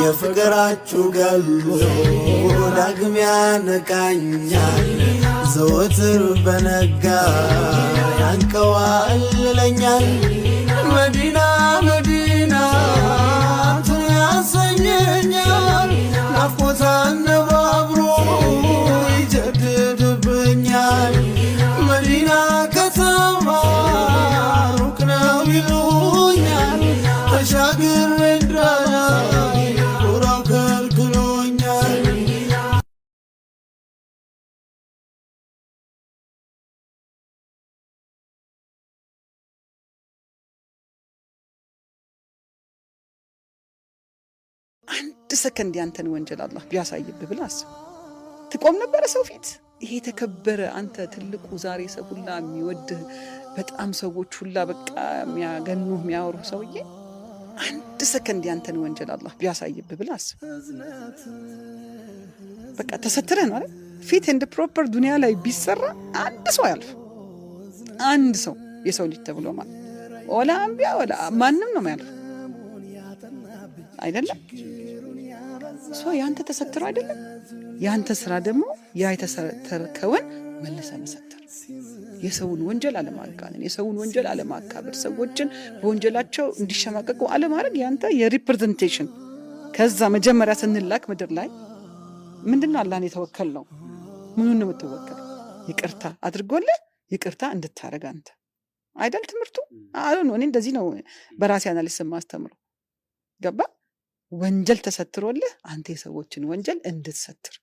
የፍቅራችሁ ገሎ ዳግም ያነቃኛል ዘወትር በነጋ ያንቀዋልለኛል መዲና መዲና ያሰኘኛል ናፍቆት አነባብሮ ይጀድድብኛል መዲና ከተማ ሩቅ ነው ይሉኛል ተሻግሬ እንዳላይ ጎራው ከልክሎኛል አንድ ሰከንድ ያንተን ወንጀል አላህ ቢያሳይብህ ብላስ ትቆም ነበር ሰው ፊት ይሄ ተከበረ አንተ ትልቁ ዛሬ ሰው ሁላ የሚወድህ በጣም ሰዎች ሁላ በቃ የሚያገኑህ የሚያወሩ ሰውዬ አንድ ሰከንድ ያንተን ወንጀል አላህ ቢያሳይብህ ብላስ በቃ ተሰትረህ ነው አይደል ፊት እንደ ፕሮፐር ዱንያ ላይ ቢሰራ አንድ ሰው ያልፍ አንድ ሰው የሰው ልጅ ተብሎ ማለት ወላ አንቢያ ወላ ማንንም ነው የሚያልፍ አይደለም ሰው ያንተ ተሰትሮ አይደለም ያንተ ስራ ደግሞ ያ የተሰተርከውን መልሰ መሰተር የሰውን ወንጀል አለማጋነን የሰውን ወንጀል አለማካበድ ሰዎችን በወንጀላቸው እንዲሸማቀቁ አለማድረግ ያንተ የሪፕሬዘንቴሽን ከዛ መጀመሪያ ስንላክ ምድር ላይ ምንድነው አላህን የተወከል ነው ምኑን ነው የምትወከል ይቅርታ አድርጎልህ ይቅርታ እንድታረግ አንተ አይደል ትምርቱ አሁን እኔ እንደዚህ ነው በራሴ አናሊሲስ ማስተምሩ ገባ ወንጀል ተሰትሮልህ አንተ የሰዎችን ወንጀል እንድትሰትር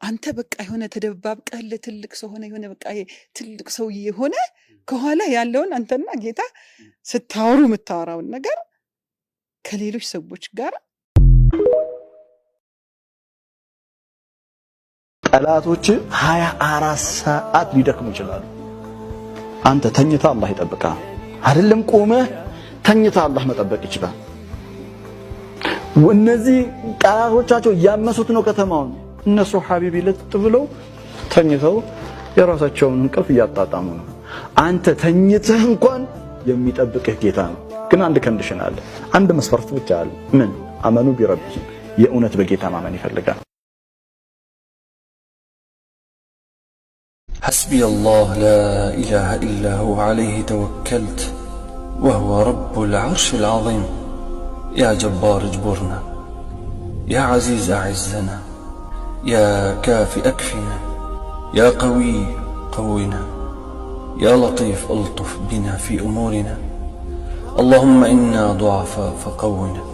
አንተ በቃ የሆነ ተደባብቀህ ለትልቅ ሰው ሆነ የሆነ በቃ ትልቅ ሰው የሆነ ከኋላ ያለውን አንተና ጌታ ስታወሩ የምታወራውን ነገር ከሌሎች ሰዎች ጋር ጠላቶች 24 ሰዓት ሊደክሙ ይችላሉ አንተ ተኝታ አላህ ይጠብቃል አይደለም ቆመህ ተኝታ አላህ መጠበቅ ይችላል ወነዚህ ቃላቶቻቸው ያመሱት ነው ከተማውን እነሱ ሐቢቢ ለጥ ብለው ተኝተው የራሳቸውን እንቅልፍ ያጣጣሙ ነው አንተ ተኝተህ እንኳን የሚጠብቅህ ጌታ ነው ግን አንድ ኮንዲሽን አለ አንድ መስፈርት ብቻ አለ ምን አመኑ ቢረቢ የእውነት በጌታ ማመን ይፈልጋል حسبي الله لا إله إلا هو عليه توكلت وهو رب العرش العظيم يا جبار اجبرنا يا عزيز أعزنا يا كافي أكفنا يا قوي قونا يا لطيف ألطف بنا في أمورنا اللهم إنا ضعفاء فقونا